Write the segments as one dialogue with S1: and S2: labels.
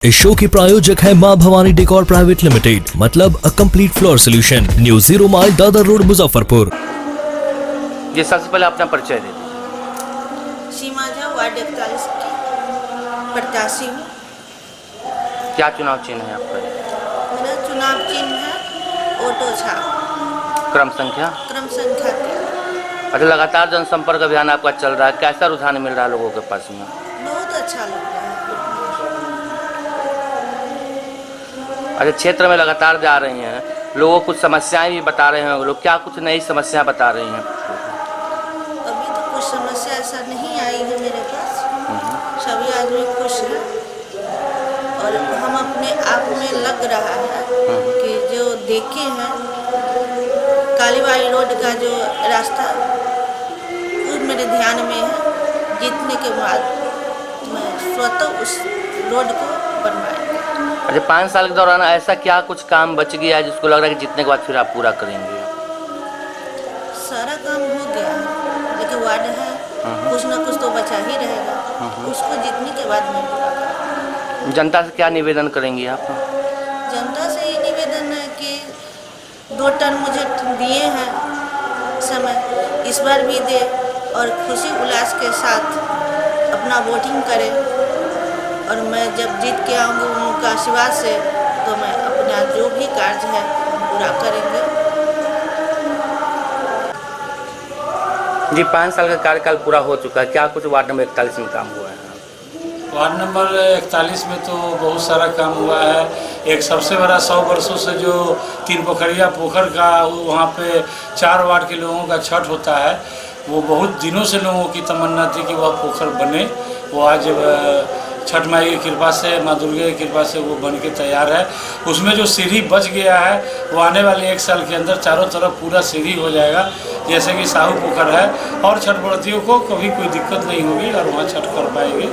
S1: इस शो के प्रायोजक है मां भवानी डेकोर प्राइवेट लिमिटेड, मतलब a complete floor solution, new 0 mile Dadar road Muzaffarpur.
S2: ये सबसे पहले अपना परिचय दे दीजिए।
S3: सीमा झा, वार्ड 41 की प्रत्याशी हूँ।
S2: क्या चुनाव चिन्ह है आपका?
S3: मेरा चुनाव चिन्ह है ऑटो छाप।
S2: क्रम संख्या?
S3: क्रम संख्या 3।
S2: अच्छा, लगातार जनसंपर्क अभियान आपका चल रहा है, कैसा रुझान मिल रहा है लोगों के पास में?
S3: बहुत अच्छा लग रहा है।
S2: अच्छा, क्षेत्र में लगातार जा रही हैं, लोगों कुछ समस्याएं भी बता रहे हैं लोग, क्या कुछ नई समस्या बता रही हैं?
S3: अभी तो कुछ समस्या ऐसा नहीं आई है मेरे पास। सभी आदमी खुश हैं और हम अपने आप में लग रहा है कि जो देखे हैं कालीबाड़ी रोड का जो रास्ता वो मेरे ध्यान में है। जीतने के बाद मैं स्वतः उस रोड को बनवाएंगे।
S2: अच्छा, 5 साल के दौरान ऐसा क्या कुछ काम बच गया है जिसको लग रहा है कि जीतने के बाद फिर आप पूरा करेंगे?
S3: सारा काम हो गया है, लेकिन वार्ड है, कुछ ना कुछ तो बचा ही रहेगा। उसको जीतने के बाद मैं पूरा करूँगा।
S2: जनता से क्या निवेदन करेंगी आप?
S3: जनता से ये निवेदन है कि 2 टर्म मुझे दिए हैं समय, इस बार भी दे और खुशी उल्लास के साथ अपना वोटिंग करें। और मैं जब जीत के आऊँगी उनका आशीर्वाद से, तो मैं अपना जो भी कार्य है पूरा करेंगे।
S2: जी, 5 साल का कार्यकाल पूरा हो चुका है, क्या कुछ वार्ड नंबर 41 में काम हुआ है?
S4: वार्ड नंबर 41 में तो बहुत सारा काम हुआ है। एक सबसे बड़ा 100 वर्षों से जो 3 पोखरिया पोखर का वहाँ पे 4 वार्ड के लोगों का छठ होता है, वो बहुत दिनों से लोगों की तमन्ना थी कि वह पोखर बने। वो आज छठ माई की कृपा से, माँ दुर्गा की कृपा से वो बन के तैयार है। उसमें जो सीढ़ी बच गया है वो आने वाले 1 साल के अंदर चारों तरफ पूरा सीढ़ी हो जाएगा, जैसे कि साहू पोखर है, और छठ व्रतियों को कभी कोई दिक्कत नहीं होगी और वहाँ छठ कर पाएंगे।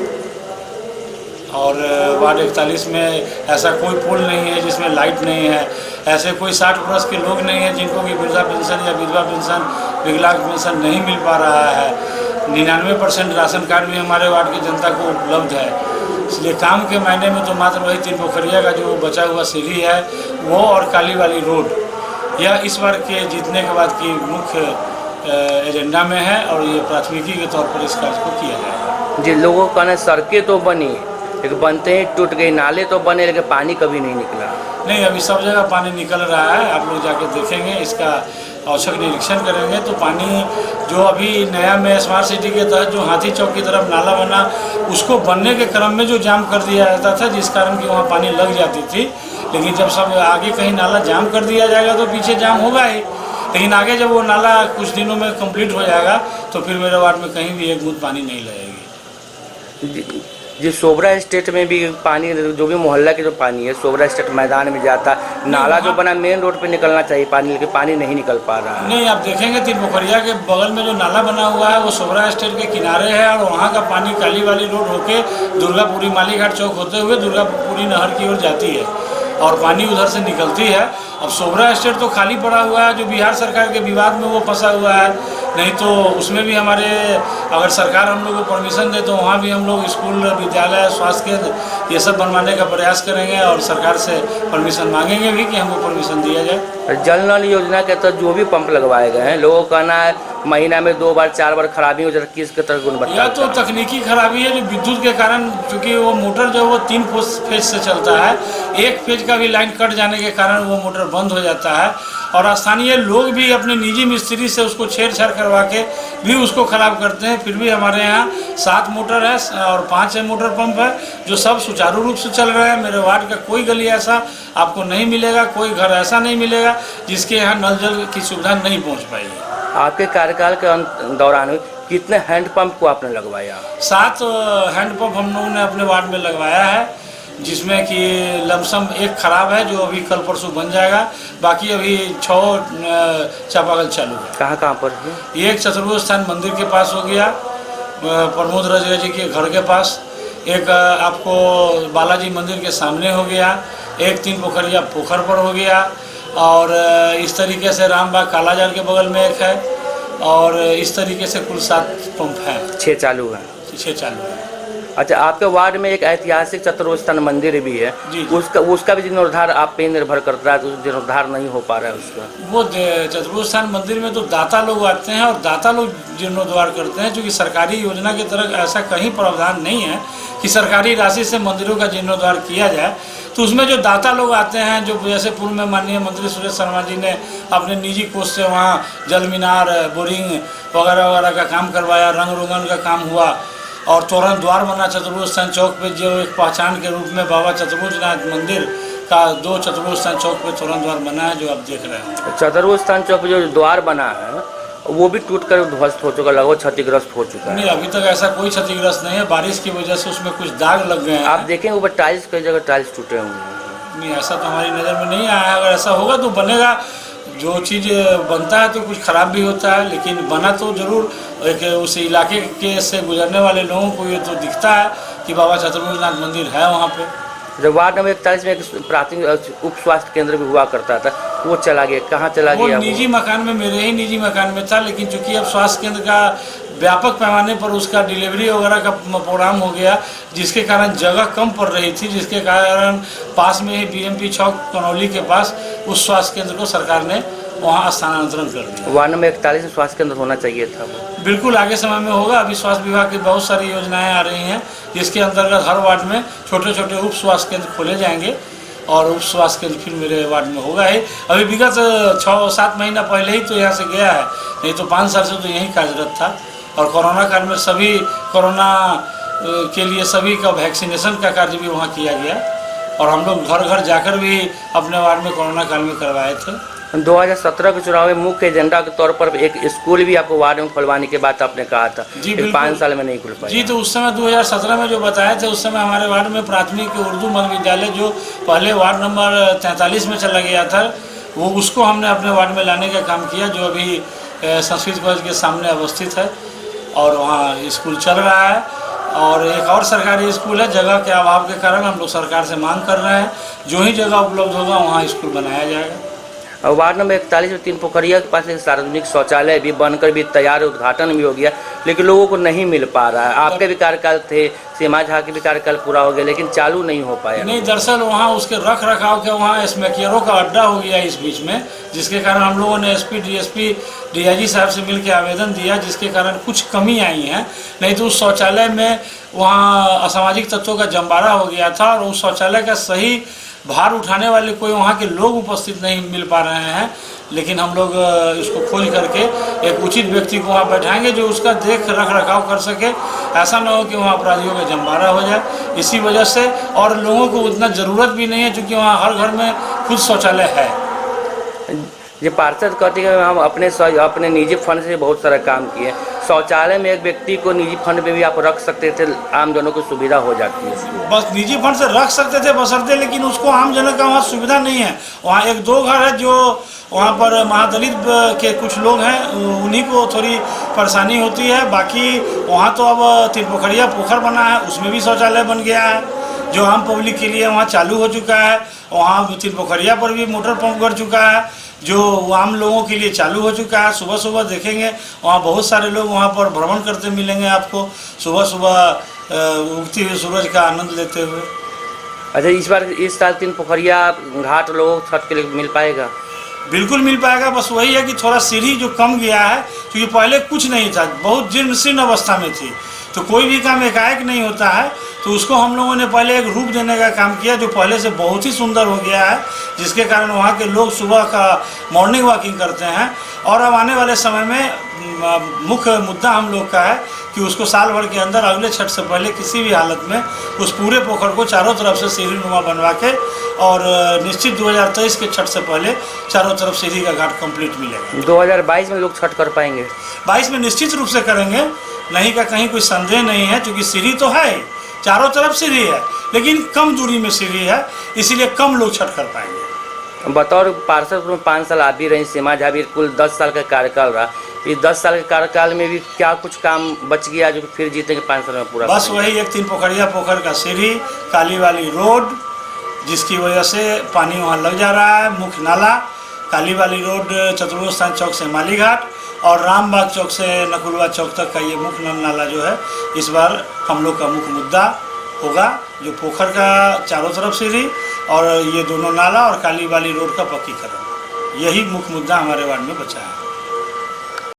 S4: और वार्ड 41 में ऐसा कोई पुल नहीं है जिसमें लाइट नहीं है, ऐसे कोई 60 वर्ष के लोग नहीं हैं जिनको कि वृद्धा पेंशन या विधवा पेंशन, विकलांग पेंशन नहीं मिल पा रहा है। 99% राशन कार्ड भी हमारे वार्ड की जनता को उपलब्ध है। इसलिए काम के मायने में तो मात्र वही 3 पोखरिया का जो बचा हुआ सीढ़ी है वो और काली वाली रोड, यह इस बार के जीतने के बाद की मुख्य एजेंडा में है और ये प्राथमिकी के तौर पर इस कार्य को किया जाएगा।
S2: जी, लोगों का ना सड़कें तो बनी, लेकिन बनते ही टूट गई, नाले तो बने लेकिन पानी कभी नहीं निकला।
S4: नहीं, अभी सब जगह पानी निकल रहा है, आप लोग जाके देखेंगे, इसका औचक निरीक्षण करेंगे तो पानी जो अभी नया में स्मार्ट सिटी के तहत जो हाथी चौक की तरफ नाला बना, उसको बनने के क्रम में जो जाम कर दिया जाता था, जिस कारण कि वहाँ पानी लग जाती थी। लेकिन जब सब आगे कहीं नाला जाम कर दिया जाएगा तो पीछे जाम होगा ही, लेकिन आगे जब वो नाला कुछ दिनों में कंप्लीट हो जाएगा तो फिर मेरे वार्ड में कहीं भी एक बूंद पानी नहीं लगेगी।
S2: जी, सोबरा स्टेट में भी पानी, जो भी मोहल्ला के जो पानी है सोबरा स्टेट मैदान में जाता, नाला जो बना मेन रोड पे निकलना चाहिए पानी, लेकिन पानी नहीं निकल पा रहा है।
S4: नहीं, आप देखेंगे 3 पोखरिया के बगल में जो नाला बना हुआ है वो सोबरा स्टेट के किनारे है और वहाँ का पानी काली वाली रोड होके दुर्गापुरी मालीघाट चौक होते हुए दुर्गापुरी नहर की ओर जाती है और पानी उधर से निकलती है। अब सोबरा स्टेट तो खाली पड़ा हुआ है, जो बिहार सरकार के विवाद में वो फंसा हुआ है, नहीं तो उसमें भी हमारे, अगर सरकार हम लोग को परमिशन दे तो वहाँ भी हम लोग स्कूल, विद्यालय, स्वास्थ्य केंद्र ये सब बनवाने का प्रयास करेंगे और सरकार से परमिशन मांगेंगे भी कि हमको परमिशन दिया जाए।
S2: जल नल योजना के तहत जो भी पंप लगवाए गए हैं, लोगों का कहना है महीना में 2 बार 4 बार खराबी हो जाती है, किस तरह गुणवत्ता?
S4: यह तो तकनीकी खराबी है जो विद्युत के कारण, क्योंकि वो मोटर जो है वो 3 फेज से चलता है, 1 फेज का भी लाइन कट जाने के कारण वो मोटर बंद हो जाता है और स्थानीय लोग भी अपने निजी मिस्त्री से उसको छेड़छाड़ करवा के भी उसको ख़राब करते हैं। फिर भी हमारे यहाँ 7 मोटर है और 5 मोटर पंप है जो सब सुचारू रूप से चल रहे हैं। मेरे वार्ड का कोई गली ऐसा आपको नहीं मिलेगा, कोई घर ऐसा नहीं मिलेगा जिसके यहाँ नल जल की सुविधा नहीं पहुँच पाएगी।
S2: आपके कार्यकाल के दौरान कितने हैंडपंप को आपने लगवाया?
S4: 7 हैंडपम्प हम लोगों ने अपने वार्ड में लगवाया है, जिसमें कि लमसम 1 खराब है जो अभी कल परसों बन जाएगा, बाकी अभी 6 चापाकल चालू है।
S2: कहाँ कहाँ पर?
S4: एक चतुर्भुज स्थान मंदिर के पास हो गया, प्रमोद रजगा जी के घर के पास, एक आपको बालाजी मंदिर के सामने हो गया, एक 3 पोखरिया पोखर पर हो गया, और इस तरीके से रामबाग कालाजार के बगल में एक है, और इस तरीके से कुल 7 पंप हैं।
S2: 6 चालू है।
S4: 6 चालू है।
S2: अच्छा, आपके वार्ड में एक ऐतिहासिक चतुर्स्थान मंदिर भी है,
S4: जी, जी।
S2: उसका भी जीर्णोद्धार आप पे निर्भर करता है, तो जीर्णोद्धार नहीं हो पा रहा है उसका।
S4: वो चतुर्स्थान मंदिर में तो दाता लोग आते हैं और दाता लोग जीर्णोद्धार करते हैं, क्योंकि सरकारी योजना की तरह ऐसा कहीं प्रावधान नहीं है कि सरकारी राशि से मंदिरों का जीर्णोद्धार किया जाए। तो उसमें जो दाता लोग आते हैं, जो जैसे पूर्व में माननीय मंत्री सुरेश शर्मा जी ने अपने निजी कोष से वहाँ जल मीनार, बोरिंग वगैरह वगैरह का काम करवाया, रंग रोगन का काम हुआ और तोरण द्वार बना चतुर्भुज चौक पे, जो एक पहचान के रूप में बाबा चतुर्भुजनाथ मंदिर का 2 चतुर्भुज चौक पे तोरण द्वार बना है, जो आप देख रहे हैं।
S2: चतुर्भुज चौक पे जो द्वार बना है वो भी टूटकर ध्वस्त हो चुका, लगभग क्षतिग्रस्त हो चुका है।
S4: नहीं, अभी तक ऐसा कोई क्षतिग्रस्त नहीं है, बारिश की वजह से उसमें कुछ दाग लग गए हैं।
S2: आप देखेंगे ऊपर टाइल्स, कई जगह टाइल्स टूटे हुए हैं।
S4: नहीं, ऐसा तो हमारी नज़र में नहीं आया है। अगर ऐसा होगा तो बनेगा, जो चीज़ बनता है तो कुछ ख़राब भी होता है, लेकिन बना तो ज़रूर एक उस इलाके के से गुजरने वाले लोगों को ये तो दिखता है कि बाबा चतुर्भुजनाथ मंदिर है वहाँ पे।
S2: जब वार्ड नंबर 41 में एक प्राथमिक उप स्वास्थ्य केंद्र भी हुआ करता था, वो चला गया, कहाँ चला गया?
S4: वो निजी मकान में, मेरे ही निजी मकान में था, लेकिन चूंकि अब स्वास्थ्य केंद्र का व्यापक पैमाने पर उसका डिलीवरी वगैरह का प्रोग्राम हो गया, जिसके कारण जगह कम पड़ रही थी, जिसके कारण पास में ही बीएमपी चौक कनौली के पास उस स्वास्थ्य केंद्र को सरकार ने वहाँ स्थानांतरण कर दिया।
S2: वार्ड नंबर 41 में स्वास्थ्य केंद्र होना चाहिए था।
S4: बिल्कुल आगे समय में होगा। अभी स्वास्थ्य विभाग की बहुत सारी योजनाएं आ रही हैं, जिसके अंतर्गत हर वार्ड में छोटे छोटे उप स्वास्थ्य केंद्र खोले जाएंगे और उप स्वास्थ्य केंद्र फिर मेरे वार्ड में होगा ही। अभी विगत 6-7 महीना पहले ही तो यहाँ से गया है, नहीं तो 5 साल से तो यहीं कार्यरत था। और कोरोना काल में सभी कोरोना के लिए सभी का वैक्सीनेशन का कार्य भी वहाँ किया गया और हम लोग घर घर जाकर भी अपने वार्ड में कोरोना काल में करवाए थे।
S2: 2017 के चुनाव में मुख्य एजेंडा के तौर पर एक स्कूल भी आपको वार्ड में खुलवाने की बात आपने कहा था।
S4: जी,
S2: 5 साल में नहीं खुल पाया।
S4: जी, तो उस समय 2017 में जो बताए थे, उस समय हमारे वार्ड में प्राथमिक उर्दू मध्य विद्यालय जो पहले वार्ड नंबर 43 में चला गया था, वो उसको हमने अपने वार्ड में लाने का काम किया, जो अभी संस्कृत कॉलेज के सामने अवस्थित है और वहाँ स्कूल चल रहा है। और एक और सरकारी स्कूल है, जगह के अभाव के कारण हम लोग सरकार से मांग कर रहे हैं, जो ही जगह उपलब्ध होगा वहाँ स्कूल बनाया जाएगा।
S2: और वार्ड नंबर 41 में 3 पोखरिया के पास एक सार्वजनिक शौचालय भी बनकर भी तैयार, उद्घाटन भी हो गया, लेकिन लोगों को नहीं मिल पा रहा है। आपके भी कार्यकाल थे, सीमा झा के भी कार्यकाल पूरा हो गया, लेकिन चालू नहीं हो पाया।
S4: नहीं, दरअसल वहाँ उसके रख रखाव के वहाँ स्मैकियरों का अड्डा हो गया इस बीच में, जिसके कारण हम लोगों ने एसपी, डीएसपी, डीआईजी साहब से मिलकर आवेदन दिया, जिसके कारण कुछ कमी आई है। नहीं तो उस शौचालय में वहाँ असामाजिक तत्वों का जम्बारा हो गया था और उस शौचालय का सही भार उठाने वाले कोई वहाँ के लोग उपस्थित नहीं मिल पा रहे हैं। लेकिन हम लोग इसको खोज करके एक उचित व्यक्ति को वहाँ बैठाएंगे, जो उसका देख रख रखाव कर सके। ऐसा ना हो कि वहाँ अपराधियों का जम्बारा हो जाए। इसी वजह से, और लोगों को उतना ज़रूरत भी नहीं है, क्योंकि वहाँ हर घर में खुद शौचालय है।
S2: ये पार्षद कहते हैं हम अपने निजी फंड से बहुत सारा काम किए। शौचालय में एक व्यक्ति को निजी फंड में भी आप रख सकते थे, आम जनों को सुविधा हो जाती है।
S4: बस निजी फंड से रख सकते थे बशर्ते, लेकिन उसको आम जनों का वहाँ सुविधा नहीं है। वहाँ 1-2 घर है जो वहाँ पर महादलित के कुछ लोग हैं, उन्हीं को थोड़ी परेशानी होती है। बाकी वहाँ तो अब 3 पोखरिया पोखर बना है, उसमें भी शौचालय बन गया है, जो आम पब्लिक के लिए वहाँ चालू हो चुका है। वहाँ 3 पोखरिया पर भी मोटर पंप कर चुका है, जो आम लोगों के लिए चालू हो चुका है। सुबह सुबह देखेंगे वहाँ बहुत सारे लोग वहाँ पर भ्रमण करते मिलेंगे आपको, सुबह सुबह उगती हुई सूरज का आनंद लेते हुए।
S2: अच्छा, इस साल 3 पोखरिया घाट लोगों को छठ के लिए मिल पाएगा?
S4: बिल्कुल मिल पाएगा। बस वही है कि थोड़ा सीढ़ी जो कम गया है, क्योंकि पहले कुछ नहीं था, बहुत जीर्ण अवस्था में थी, तो कोई भी काम एकाएक नहीं होता है। तो उसको हम लोगों ने पहले एक रूप देने का काम किया, जो पहले से बहुत ही सुंदर हो गया है, जिसके कारण वहाँ के लोग सुबह का मॉर्निंग वॉकिंग करते हैं। और अब आने वाले समय में मुख्य मुद्दा हम लोग का है कि उसको साल भर के अंदर अगले छठ से पहले किसी भी हालत में उस पूरे पोखर को चारों तरफ से सीढ़ी नुमा बनवा के, और निश्चित 2023 के छठ से पहले चारों तरफ सीढ़ी का घाट कंप्लीट मिलेगा।
S2: 2022 में लोग छठ कर पाएंगे?
S4: 22 में निश्चित रूप से करेंगे, नहीं का कहीं कोई संदेह नहीं है, क्योंकि सीढ़ी तो है, चारों तरफ सीढ़ी है, लेकिन कम दूरी में सीढ़ी है, इसीलिए कम लोग छठ कर पाएंगे।
S2: बतौर पार्षद में 5 साल आप भी रही, सीमा झा भी, कुल 10 साल का कार्यकाल रहा। इस 10 साल के कार्यकाल में भी क्या कुछ काम बच गया जो फिर जीतेंगे 5 साल में पूरा?
S4: बस वही एक 3 पोखरिया पोखर का सीढ़ी, काली वाली रोड, जिसकी वजह से पानी वहाँ लग जा रहा है, मुख्य नाला, काली वाली रोड चतुर्भुज स्थान चौक से माली घाट और रामबाग चौक से नकुलवा चौक तक का ये मुख्य नाला जो है इस बार हम लोग का मुख्य मुद्दा होगा, जो पोखर का चारों तरफ सीढ़ी और ये दोनों नाला और काली वाली रोड का पक्कीकरण, यही मुख्य मुद्दा हमारे वार्ड में बचा है।